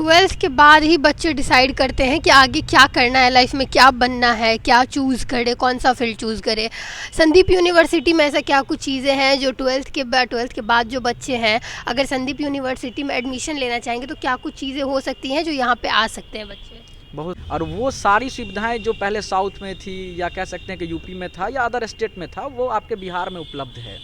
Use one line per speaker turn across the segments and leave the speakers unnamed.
Twelfth के बाद ही बच्चे डिसाइड करते हैं कि आगे क्या करना है, लाइफ में क्या बनना है, क्या चूज़ करे, कौन सा फील्ड चूज़ करे। संदीप यूनिवर्सिटी में ऐसा क्या कुछ चीज़ें हैं जो ट्वेल्थ के बाद जो बच्चे हैं, अगर संदीप यूनिवर्सिटी में एडमिशन लेना चाहेंगे तो क्या कुछ चीज़ें हो सकती हैं जो यहाँ पे आ सकते हैं बच्चे?
बहुत, और वो सारी सुविधाएं जो पहले साउथ में थी या कह सकते हैं कि यूपी में था या अदर स्टेट में था, वो आपके बिहार में उपलब्ध है।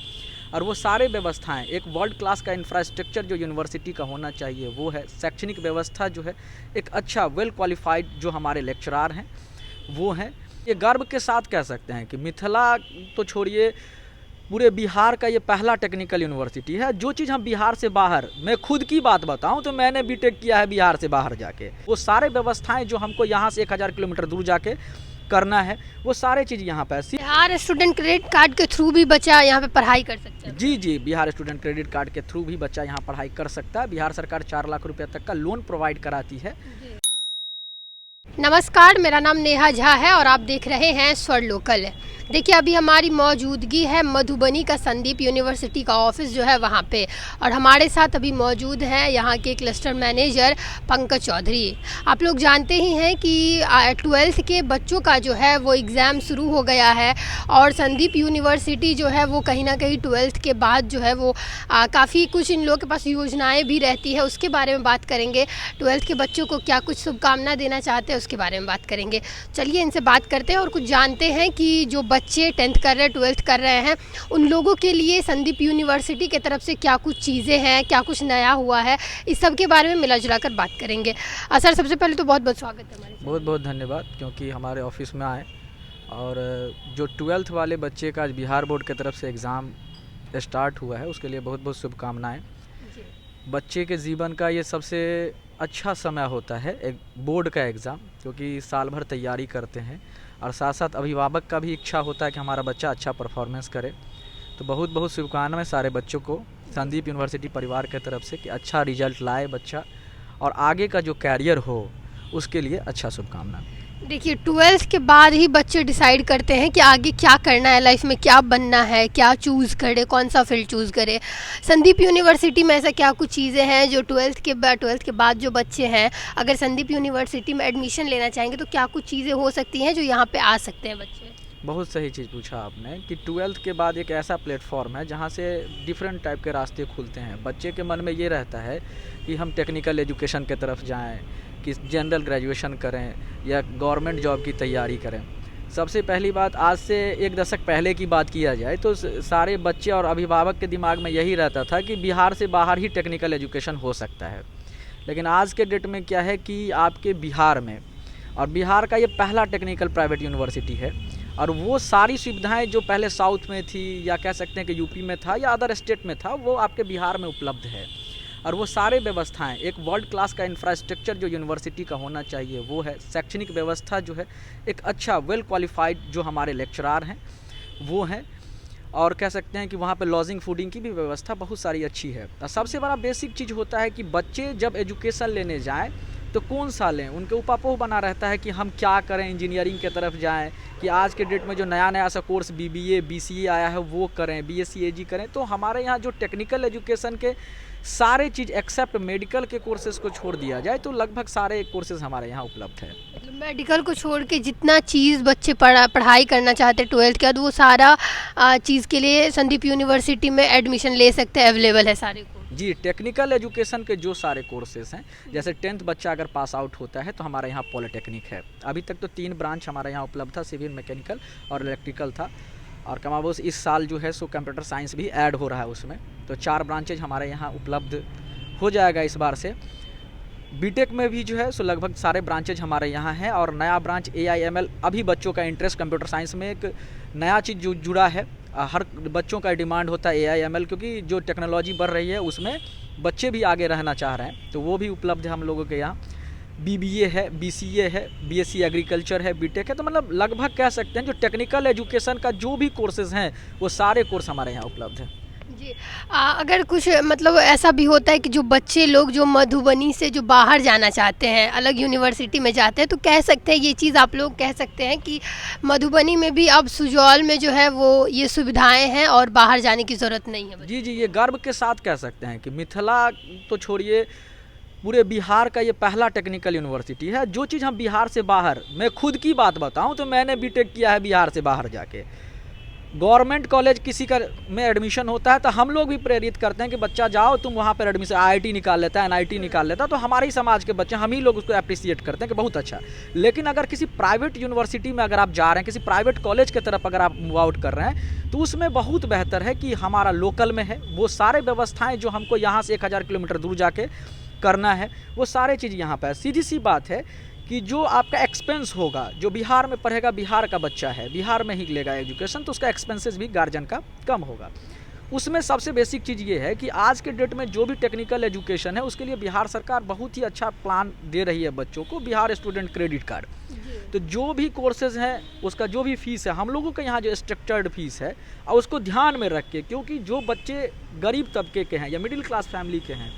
और वो सारे व्यवस्थाएं, एक वर्ल्ड क्लास का इंफ्रास्ट्रक्चर जो यूनिवर्सिटी का होना चाहिए वो है। शैक्षणिक व्यवस्था जो है, एक अच्छा वेल क्वालिफाइड जो हमारे लेक्चरार हैं वो हैं। ये गर्व के साथ कह सकते हैं कि मिथिला तो छोड़िए, पूरे बिहार का ये पहला टेक्निकल यूनिवर्सिटी है। जो चीज़ हम बिहार से बाहर, मैं खुद की बात बताऊं तो मैंने बीटेक किया है बिहार से बाहर जाके। वो सारे व्यवस्थाएं जो हमको यहाँ से 1000 किलोमीटर दूर जाके करना है, वो सारे चीज़ यहाँ पर।
बिहार स्टूडेंट क्रेडिट कार्ड के थ्रू भी बच्चा यहाँ पे पढ़ाई कर सकता है?
जी, बिहार स्टूडेंट क्रेडिट कार्ड के थ्रू भी बच्चा यहाँ पढ़ाई कर सकता है। बिहार सरकार 4 लाख रुपये तक का लोन प्रोवाइड कराती है।
नमस्कार, मेरा नाम नेहा झा है और आप देख रहे हैं स्वर लोकल। देखिए, अभी हमारी मौजूदगी है मधुबनी का संदीप यूनिवर्सिटी का ऑफिस जो है वहाँ पे, और हमारे साथ अभी मौजूद हैं यहाँ के क्लस्टर मैनेजर पंकज चौधरी। आप लोग जानते ही हैं कि ट्वेल्थ के बच्चों का जो है वो एग्ज़ाम शुरू हो गया है, और संदीप यूनिवर्सिटी जो है वो कहीं ना कहीं ट्वेल्थ के बाद जो है वो काफ़ी कुछ इन लोगों के पास योजनाएँ भी रहती है। उसके बारे में बात करेंगे। ट्वेल्थ के बच्चों को क्या कुछ शुभकामना देना चाहते हैं उसके बारे में बात करेंगे। चलिए इनसे बात करते हैं और कुछ जानते हैं कि जो बच्चे 10th कर रहे हैं, 12th कर रहे हैं, उन लोगों के लिए संदीप यूनिवर्सिटी की तरफ से क्या कुछ चीज़ें हैं, क्या कुछ नया हुआ है, इस सब के बारे में मिला जुला कर बात करेंगे। सर, सबसे पहले तो बहुत बहुत स्वागत है हमारे।
बहुत बहुत धन्यवाद क्योंकि हमारे ऑफिस में आए। और जो 12th वाले बच्चे का आज बिहार बोर्ड की तरफ से एग्ज़ाम स्टार्ट हुआ है, उसके लिए बहुत बहुत शुभकामनाएँ। बच्चे के जीवन का ये सबसे अच्छा समय होता है एक बोर्ड का एग्ज़ाम, क्योंकि साल भर तैयारी करते हैं और साथ साथ अभिभावक का भी इच्छा होता है कि हमारा बच्चा अच्छा परफॉर्मेंस करे। तो बहुत बहुत शुभकामनाएं सारे बच्चों को संदीप यूनिवर्सिटी परिवार की तरफ से कि अच्छा रिजल्ट लाए बच्चा और आगे का जो कैरियर हो उसके लिए अच्छा शुभकामना।
देखिए, 12th के बाद ही बच्चे डिसाइड करते हैं कि आगे क्या करना है, लाइफ में क्या बनना है, क्या चूज़ करे, कौन सा फील्ड चूज़ करे। संदीप यूनिवर्सिटी में ऐसा क्या कुछ चीज़ें हैं जो 12th के बाद जो बच्चे हैं, अगर संदीप यूनिवर्सिटी में एडमिशन लेना चाहेंगे तो क्या कुछ चीज़ें हो सकती हैं जो यहाँ पे आ सकते हैं बच्चे?
बहुत सही चीज़ पूछा आपने कि 12th के बाद एक ऐसा प्लेटफॉर्म है जहाँ से डिफरेंट टाइप के रास्ते खुलते हैं। बच्चे के मन में ये रहता है कि हम टेक्निकल एजुकेशन की तरफ जाएं, कि जनरल ग्रेजुएशन करें या गवर्नमेंट जॉब की तैयारी करें। सबसे पहली बात, आज से 1 दशक पहले की बात किया जाए तो सारे बच्चे और अभिभावक के दिमाग में यही रहता था कि बिहार से बाहर ही टेक्निकल एजुकेशन हो सकता है। लेकिन आज के डेट में क्या है कि आपके बिहार में, और बिहार का ये पहला टेक्निकल प्राइवेट यूनिवर्सिटी है, और वो सारी सुविधाएं जो पहले साउथ में थी या कह सकते हैं कि यूपी में था या अदर स्टेट में था, वो आपके बिहार में उपलब्ध है। और वो सारे व्यवस्थाएं, एक वर्ल्ड क्लास का इंफ्रास्ट्रक्चर जो यूनिवर्सिटी का होना चाहिए वो है। शैक्षणिक व्यवस्था जो है, एक अच्छा वेल क्वालिफाइड जो हमारे लेक्चरार हैं वो हैं, और कह सकते हैं कि वहाँ पे लॉजिंग फूडिंग की भी व्यवस्था बहुत सारी अच्छी है। और सबसे बड़ा बेसिक चीज़ होता है कि बच्चे जब एजुकेशन लेने जाएँ तो कौन सा लें, उनके उपापोह बना रहता है कि हम क्या करें, इंजीनियरिंग की तरफ जाएं, कि आज के डेट में जो नया सा कोर्स BBA BCA आया है वो करें, BSc AG करें। तो हमारे यहाँ जो टेक्निकल एजुकेशन के सारे चीज़ एक्सेप्ट मेडिकल के कोर्सेज़ को छोड़ दिया जाए तो लगभग सारे कोर्सेज़ हमारे यहाँ उपलब्ध है।
मतलब मेडिकल को छोड़ के जितना चीज़ बच्चे पढ़ाई करना चाहते हैं 12th के बाद, वो सारा चीज़ के लिए संदीप यूनिवर्सिटी में एडमिशन ले सकते हैं, अवेलेबल है सारे को।
जी, टेक्निकल एजुकेशन के जो सारे कोर्सेज़ हैं, जैसे 10th बच्चा अगर पास आउट होता है तो हमारे यहाँ पॉलिटेक्निक है। अभी तक तो 3 ब्रांच हमारे यहाँ उपलब्ध था, सिविल, मैकेनिकल और इलेक्ट्रिकल था, और कमाबोस इस साल जो है सो कंप्यूटर साइंस भी ऐड हो रहा है उसमें। तो 4 ब्रांचेज हमारे यहाँ उपलब्ध हो जाएगा इस बार से। बीटेक में भी जो है सो लगभग सारे ब्रांचेज हमारे यहाँ हैं, और नया ब्रांच AIML, अभी बच्चों का इंटरेस्ट कंप्यूटर साइंस में एक नया चीज़ जो जुड़ा है। हर बच्चों का डिमांड होता है AIML, क्योंकि जो टेक्नोलॉजी बढ़ रही है उसमें बच्चे भी आगे रहना चाह रहे हैं, तो वो भी उपलब्ध है हम लोगों के यहाँ। BBA है, BCA है, BSc एग्रीकल्चर है, बीटेक है। तो मतलब लगभग कह सकते हैं जो टेक्निकल एजुकेशन का जो भी कोर्सेज़ हैं वो सारे कोर्स हमारे यहाँ उपलब्ध हैं।
जी, अगर कुछ मतलब ऐसा भी होता है कि जो बच्चे लोग जो मधुबनी से जो बाहर जाना चाहते हैं, अलग यूनिवर्सिटी में जाते हैं, तो कह सकते हैं ये चीज़ आप लोग कह सकते हैं कि मधुबनी में भी अब सुजौल में जो है वो ये सुविधाएं हैं और बाहर जाने की ज़रूरत नहीं है।
जी, ये गर्व के साथ कह सकते हैं कि मिथिला तो छोड़िए, पूरे बिहार का ये पहला टेक्निकल यूनिवर्सिटी है। जो चीज़ हम बिहार से बाहर, मैं खुद की बात बताऊं तो मैंने बीटेक किया है बिहार से बाहर जाके। गवर्नमेंट कॉलेज किसी का में एडमिशन होता है तो हम लोग भी प्रेरित करते हैं कि बच्चा जाओ तुम वहाँ पर एडमिशन, आईआईटी निकाल लेता है, एनआईटी निकाल लेता है, तो हमारे ही समाज के बच्चे, हम ही लोग उसको अप्रिसिएट करते हैं कि बहुत अच्छा। लेकिन अगर किसी प्राइवेट यूनिवर्सिटी में अगर आप जा रहे हैं, किसी प्राइवेट कॉलेज की तरफ अगर आप मूव आउट कर रहे हैं, तो उसमें बहुत बेहतर है कि हमारा लोकल में है वो सारे व्यवस्थाएँ जो हमको यहाँ से 1000 किलोमीटर दूर जाके करना है, वो सारे चीज़ यहाँ पर है। सीधी सी बात है कि जो आपका एक्सपेंस होगा, जो बिहार में पढ़ेगा, बिहार का बच्चा है, बिहार में ही लेगा एजुकेशन, तो उसका एक्सपेंसेस भी गार्जियन का कम होगा। उसमें सबसे बेसिक चीज़ ये है कि आज के डेट में जो भी टेक्निकल एजुकेशन है उसके लिए बिहार सरकार बहुत ही अच्छा प्लान दे रही है बच्चों को, बिहार स्टूडेंट क्रेडिट कार्ड। तो जो भी कोर्सेज हैं उसका जो भी फीस है, हम लोगों के यहाँ जो स्ट्रक्चर्ड फीस है, और उसको ध्यान में रख के, क्योंकि जो बच्चे गरीब तबके के हैं या मिडिल क्लास फैमिली के हैं,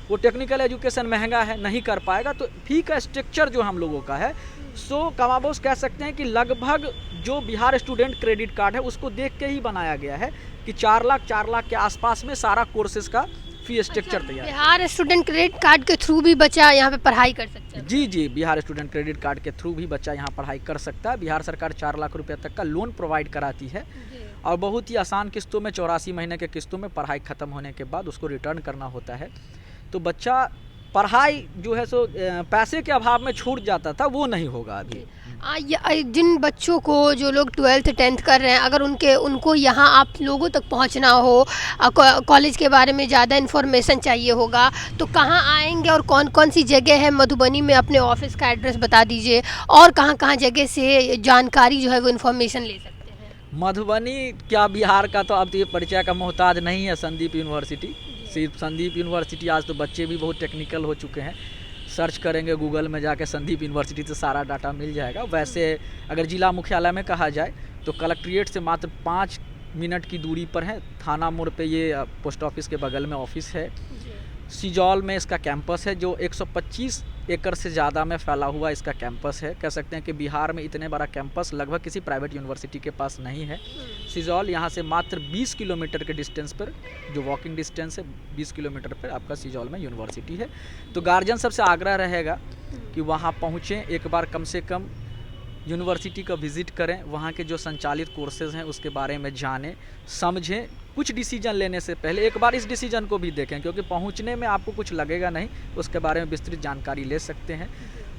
वो टेक्निकल एजुकेशन महंगा है, नहीं कर पाएगा, तो फी का स्ट्रक्चर जो हम लोगों का है, सो कमाबोस कह सकते हैं कि लगभग जो बिहार स्टूडेंट क्रेडिट कार्ड है उसको देख के ही बनाया गया है कि 4 लाख के आसपास में सारा कोर्सेज का फी स्ट्रक्चर तैयार है।
बिहार स्टूडेंट क्रेडिट कार्ड के थ्रू भी बच्चा यहाँ पे पढ़ाई कर सकता है?
जी, बिहार स्टूडेंट क्रेडिट कार्ड के थ्रू भी बच्चा यहाँ पढ़ाई कर सकता है। बिहार सरकार 4 लाख रुपये तक का लोन प्रोवाइड कराती है और बहुत ही आसान किस्तों में, 84 महीने के किस्तों में पढ़ाई ख़त्म होने के बाद उसको रिटर्न करना होता है। तो बच्चा पढ़ाई जो है सो पैसे के अभाव में छूट जाता था, वो नहीं होगा अभी।
जिन बच्चों को, जो लोग 12th 10th कर रहे हैं, अगर उनको यहाँ आप लोगों तक पहुँचना हो, कॉलेज के बारे में ज़्यादा इन्फॉर्मेशन चाहिए होगा, तो कहाँ आएंगे और कौन कौन सी जगह है मधुबनी में? अपने ऑफिस का एड्रेस बता दीजिए और कहाँ जगह से जानकारी जो है वो इन्फॉर्मेशन ले सकते हैं।
मधुबनी क्या बिहार का तो अब तो ये परिचय का मोहताज नहीं है संदीप यूनिवर्सिटी। सिर्फ संदीप यूनिवर्सिटी, आज तो बच्चे भी बहुत टेक्निकल हो चुके हैं, सर्च करेंगे गूगल में जाके संदीप यूनिवर्सिटी तो सारा डाटा मिल जाएगा। वैसे अगर जिला मुख्यालय में कहा जाए तो कलेक्ट्रेट से मात्र 5 मिनट की दूरी पर है, थाना मोड़ पे ये पोस्ट ऑफिस के बगल में ऑफिस है। सिजौल में इसका कैंपस है, जो 125 एकड़ से ज़्यादा में फैला हुआ इसका कैंपस है। कह सकते हैं कि बिहार में इतने बड़ा कैंपस लगभग किसी प्राइवेट यूनिवर्सिटी के पास नहीं है। सिजौल यहाँ से मात्र 20 किलोमीटर के डिस्टेंस पर, जो वॉकिंग डिस्टेंस है 20 किलोमीटर पर आपका सिजौल में यूनिवर्सिटी है। तो गार्जियन सबसे आग्रह रहेगा कि वहाँ पहुँचें, एक बार कम से कम यूनिवर्सिटी का विज़िट करें, वहाँ के जो संचालित कोर्सेज़ हैं उसके बारे में जानें, समझें। कुछ डिसीजन लेने से पहले एक बार इस डिसीजन को भी देखें, क्योंकि पहुँचने में आपको कुछ लगेगा नहीं, उसके बारे में विस्तृत जानकारी ले सकते हैं।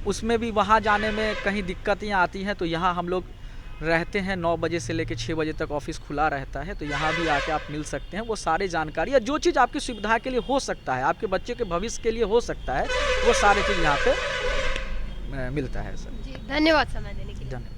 उसमें भी वहाँ जाने में कहीं दिक्कतें आती हैं तो यहाँ हम लोग रहते हैं, 9 बजे से लेकर 6 बजे तक ऑफिस खुला रहता है, तो यहाँ भी आके आप मिल सकते हैं। वो सारी जानकारी या जो चीज़ आपकी सुविधा के लिए हो सकता है, आपके बच्चे के भविष्य के लिए हो सकता है, वो सारी चीज़ यहाँ पे मिलता है। सर
जी, धन्यवाद समय देने के लिए।
धन्यवाद।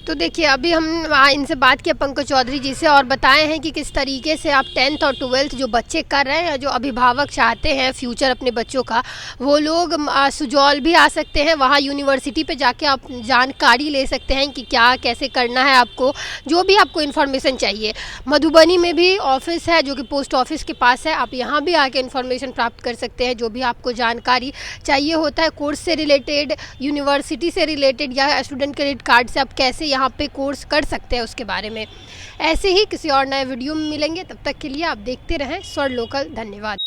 तो देखिए, अभी हम इनसे बात किया पंकज चौधरी जी से, और बताए हैं कि किस तरीके से आप 10th और 12th जो बच्चे कर रहे हैं, जो अभिभावक चाहते हैं फ्यूचर अपने बच्चों का, वो लोग सुजौल भी आ सकते हैं। वहाँ यूनिवर्सिटी पे जाके आप जानकारी ले सकते हैं कि क्या कैसे करना है आपको, जो भी आपको इन्फॉर्मेशन चाहिए। मधुबनी में भी ऑफिस है जो कि पोस्ट ऑफिस के पास है, आप यहाँ भी आके इन्फॉर्मेशन प्राप्त कर सकते हैं। जो भी आपको जानकारी चाहिए होता है कोर्स से रिलेटेड, यूनिवर्सिटी से रिलेटेड या स्टूडेंट क्रेडिट कार्ड से आप कैसे यहाँ पे कोर्स कर सकते हैं, उसके बारे में। ऐसे ही किसी और नए वीडियो में मिलेंगे, तब तक के लिए आप देखते रहें स्वर लोकल। धन्यवाद।